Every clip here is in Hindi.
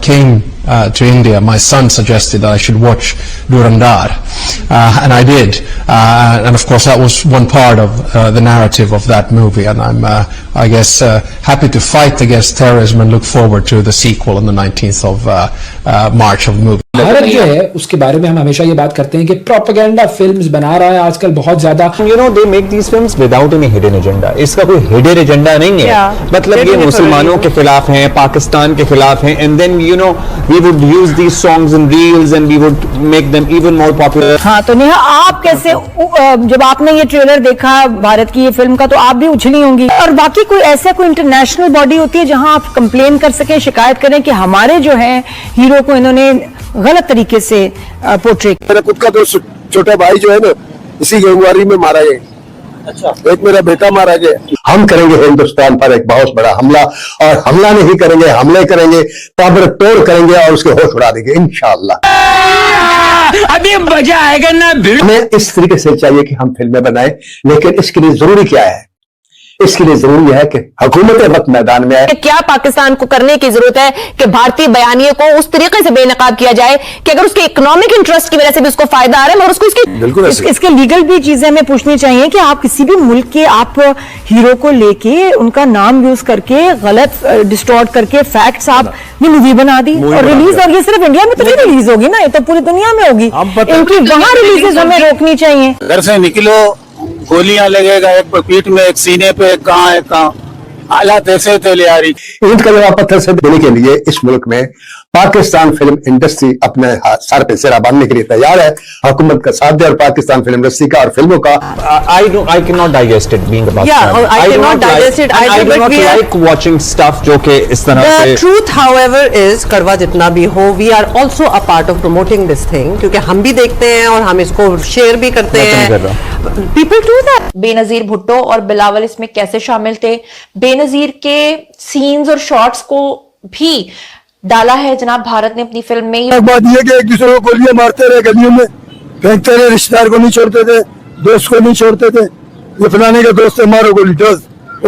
came to India, my son suggested that I should watch Durandar, and I did. And of course, that was one part of the narrative of that movie. And I'm, I guess, happy to fight against terrorism and look forward to the sequel on the 19th of March of the movie. Bharat जो है उसके बारे में हम हमेशा ये बात करते हैं कि प्रोपेगेंडा फिल्म्स बना रहा है आजकल बहुत ज्यादा. You know, they make these films without any hidden agenda. इसका कोई hidden agenda नहीं है. मतलब ये मुसलमानों के खिलाफ हैं, पाकिस्तान के खिलाफ हैं, and then you know we would use these songs in reels and we would make them even more popular. हाँ, तो नेहा आप कैसे, जब आपने ये ट्रेलर देखा भारत की ये फिल्म का, तो आप भी उछली होंगी. और बाकी कोई ऐसा कोई इंटरनेशनल बॉडी होती है जहां आप कंप्लेन कर सकें, शिकायत करें कि हमारे जो है हीरो को इन्होंने गलत तरीके से पोर्ट्रेट. मेरा खुद का दोस्त छोटा भाई जो है ना, इसी गंगवारी में मारा गया. अच्छा. एक मेरा बेटा मारा गया. हम करेंगे हिंदुस्तान पर एक बहुत बड़ा हमला, और हमला नहीं करेंगे, हमले करेंगे, ताबड़तोड़ करेंगे और उसके होश उड़ा देंगे इंशाअल्लाह. अभी मजा आएगा ना. हमें इस तरीके से चाहिए कि हम फिल्में बनाएं, लेकिन इसके लिए जरूरी क्या है? इसके लिए जरूरी है कि हुकूमत वक्त मैदान में आए. क्या पाकिस्तान को करने की जरूरत है कि भारतीय बयानिए को उस तरीके से बेनकाब किया जाए कि अगर उसके इकोनॉमिक इंटरेस्ट की वजह से भी उसको फायदा आ रहा है, मगर उसको इसके लीगल भी चीजें हमें पूछनी चाहिए कि आप किसी भी मुल्क के आप हीरो को लेके उनका नाम यूज करके गलत डिस्टॉर्ट करके फैक्ट्स आप ये मूवी बना दी और रिलीज, और ये सिर्फ इंडिया में तो नहीं रिलीज होगी ना, ये तो पूरी दुनिया में होगी. इनकी वहां रिलीजेस हमें रोकनी चाहिए. घर से निकलो, गोलियां लगेगा, एक पीठ में, एक सीने पे, एक कहाँ हालात ऐसे थे आ रही. ईंट का जवाब पत्थर से देने के लिए इस मुल्क में पाकिस्तान फिल्म इंडस्ट्री अपने सर पे सिरा बांधने के लिए तैयार है. हुकूमत का साथ दे और पाकिस्तान फिल्म इंडस्ट्री का और फिल्मों का. I cannot digest it being about. Yeah, I cannot digest it. I do not like watching stuff जो कि इस तरह से. The truth, however, is कड़वा जितना भी हो, we are also a part of promoting this thing, क्योंकि हम भी देखते हैं और हम इसको शेयर भी करते हैं. People do that. Benazir Bhutto और बिलावल इसमें कैसे शामिल थे? बेनजीर के सीन्स और शॉट्स को भी डाला है जनाब भारत ने अपनी फिल्म में. एक बात यह कि एक दूसरे को गोलियां मारते रहे, गलियों में फेंकते रहे, रिश्तेदार को नहीं छोड़ते थे, दोस्त को नहीं छोड़ते थे. ये फलाने का दोस्त है, मारो गोली,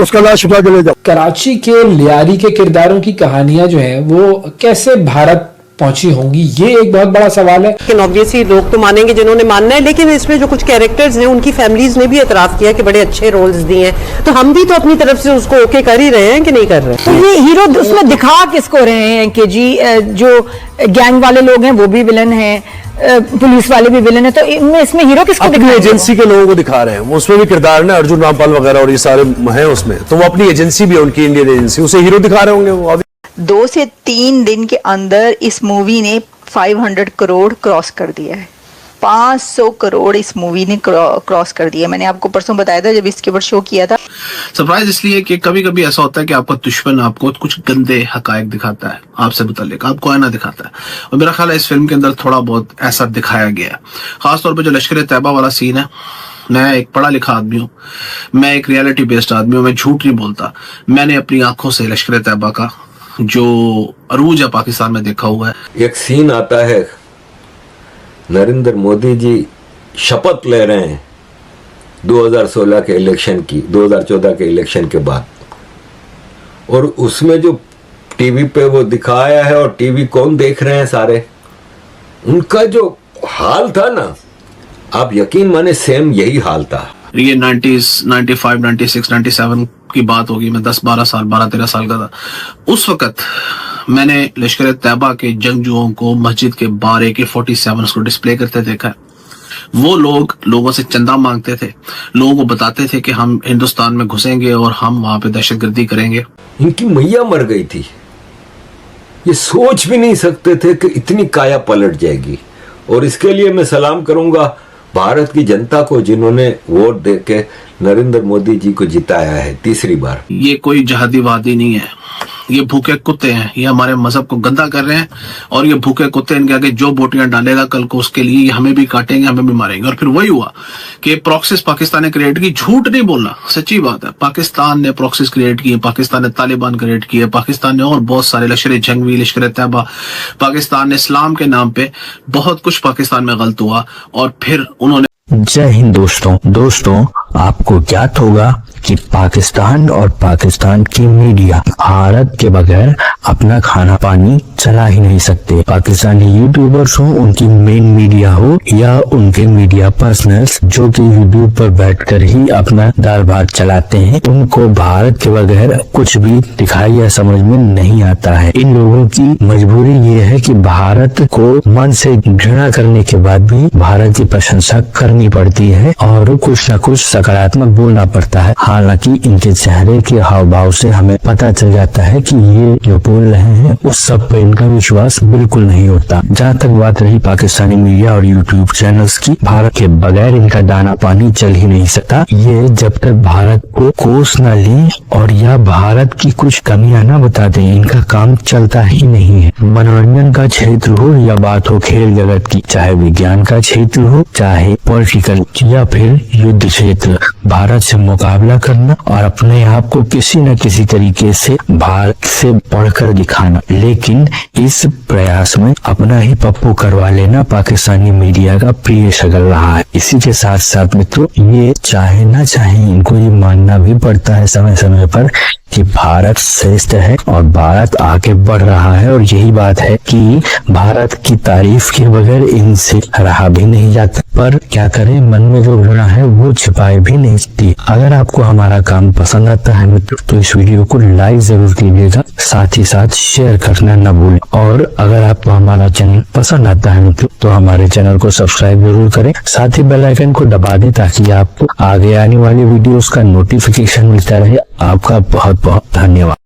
उसका लाश उठा के ले जाओ. कराची के लियारी के किरदारों की कहानियां जो है वो कैसे भारत पहुंची होंगी, ये एक बहुत बड़ा सवाल है. लेकिन ऑब्वियसली लोग तो मानेंगे जिन्होंने मानना है, लेकिन इसमें जो कुछ कैरेक्टर्स हैं उनकी फैमिलीज ने भी एतराफ किया कि बड़े अच्छे रोल्स दिए हैं, तो हम भी तो अपनी तरफ से उसको ओके कर ही रहे हैं कि नहीं कर रहे. तो ये हीरो उसमें दिखा किसको रहे हैं कि जी जो गैंग वाले लोग हैं वो भी विलन हैं, पुलिस वाले भी विलन है, तो इसमें हीरो किसको दिखा रहे हैं? एजेंसी के लोगों को दिखा रहे हैं. उसमें भी किरदार ने अर्जुन रामपाल वगैरह और ये सारे हैं उसमें, तो वो अपनी एजेंसी भी है उनकी, इंडियन एजेंसी, उसे हीरो दिखा रहे होंगे वो. 2 से 3 दिन के अंदर इस मूवी ने 500 करोड़ क्रॉस कर दिया है. 500 करोड़ इस मूवी ने क्रॉस कर दिया. मैंने आपको परसों बताया था जब इसके ऊपर शो किया था. सरप्राइज इसलिए कि कभी कभी ऐसा होता है कि आपका दुश्मन आपको कुछ गंदे हकायक दिखाता है, आपसे मुताल्लिक आपको आईना दिखाता है, और मेरा ख्याल है इस फिल्म के अंदर थोड़ा बहुत ऐसा दिखाया गया है. खासतौर पर जो लश्कर तैयबा वाला सीन है, मैं एक पढ़ा लिखा आदमी हूँ, मैं एक रियलिटी बेस्ड आदमी हूँ, मैं झूठ नहीं बोलता. मैंने अपनी आंखों से लश्कर तैयबा का जो अरूज है पाकिस्तान में देखा हुआ है. एक सीन आता है, नरेंद्र मोदी जी शपथ ले रहे हैं 2016 के इलेक्शन की, 2014 के इलेक्शन के बाद, और उसमें जो टीवी पे वो दिखाया है और टीवी कौन देख रहे हैं सारे, उनका जो हाल था ना, आप यकीन माने सेम यही हाल था. ये 90s, 95, 96, 97 की बात होगी. मैं 10-12 साल, 12-13 साल का था उस वक्त. मैंने लश्कर तैयबा के जंगजुओं को मस्जिद के बाहर AK-47 को डिस्प्ले करते देखा है. वो लोग लोगों से चंदा मांगते थे, लोगों को बताते थे कि हम हिंदुस्तान में घुसेंगे और हम वहां पे दहशतगर्दी करेंगे. इनकी मैया मर गई थी, ये सोच भी नहीं सकते थे कि इतनी काया पलट जाएगी. और इसके लिए मैं सलाम करूंगा भारत की जनता को जिन्होंने वोट देके नरेंद्र मोदी जी को जिताया है तीसरी बार. ये कोई जहादीवादी नहीं है, ये भूखे कुत्ते हैं. ये हमारे मजहब को गंदा कर रहे हैं, और ये भूखे कुत्ते इनके आगे जो बोटियां डालेगा कल को उसके लिए हमें भी काटेंगे, हमें भी मारेंगे. और फिर वही हुआ कि प्रॉक्सिस पाकिस्तान ने क्रिएट की. झूठ नहीं बोलना, सच्ची बात है. पाकिस्तान ने प्रॉक्सिस क्रिएट की, पाकिस्तान ने तालिबान क्रिएट किए, पाकिस्तान ने और बहुत सारे लश्कर जंगवी, लश्कर तैयबा, पाकिस्तान ने इस्लाम के नाम पे बहुत कुछ पाकिस्तान में गलत हुआ, और फिर उन्होंने. जय हिंद दोस्तों, आपको ज्ञात होगा कि पाकिस्तान और पाकिस्तान की मीडिया भारत के बगैर अपना खाना पानी चला ही नहीं सकते। पाकिस्तानी यूट्यूबर्स हो, उनकी मेन मीडिया हो या उनके मीडिया पर्सनल्स जो कि यूट्यूब पर बैठकर ही अपना दाल भात चलाते हैं, उनको भारत के बगैर कुछ भी दिखाई या समझ में नहीं आता है। इन लोगों की मजबूरी ये है कि भारत को मन से घृणा करने के बाद भी भारत की प्रशंसा करनी पड़ती है और कुछ न कुछ सकारात्मक बोलना पड़ता है। हालांकि इनके चेहरे के हाव भाव से हमें पता चल जाता है कि ये जो बोल रहे हैं उस सब पर इनका विश्वास बिल्कुल नहीं होता। जहाँ तक बात रही पाकिस्तानी मीडिया और यूट्यूब चैनल्स की, भारत के बगैर इनका दाना पानी चल ही नहीं सकता। ये जब तक भारत को कोस न ले और या भारत की कुछ कमियां न बता दें, इनका काम चलता ही नहीं है। मनोरंजन का क्षेत्र हो या बात हो खेल जगत की, चाहे विज्ञान का क्षेत्र हो, चाहे पॉलिटिकल या फिर युद्ध क्षेत्र, भारत से मुकाबला करना और अपने आप को किसी न किसी तरीके से भारत से बढ़कर दिखाना, लेकिन इस प्रयास में अपना ही पप्पू करवा लेना पाकिस्तानी मीडिया का प्रिय शगल रहा है। इसी के साथ साथ मित्रों, ये चाहे ना चाहे इनको ये मानना भी पड़ता है समय समय पर कि भारत श्रेष्ठ है और भारत आगे बढ़ रहा है, और यही बात है कि भारत की तारीफ के बगैर इनसे रहा भी नहीं जाता। पर क्या करें, मन में जो घृणा है वो छिपाए भी नहीं सकती। अगर आपको हमारा काम पसंद आता है मित्रों, तो इस वीडियो को लाइक जरूर कीजिएगा, साथ ही साथ शेयर करना न भूलें। और अगर आपको हमारा चैनल पसंद आता है मित्रों, तो हमारे चैनल को सब्सक्राइब जरूर करें, साथ ही बेल आइकन को दबा दें ताकि आपको आगे आने वाली वीडियोस का नोटिफिकेशन मिलता रहे। आपका बहुत बहुत धन्यवाद।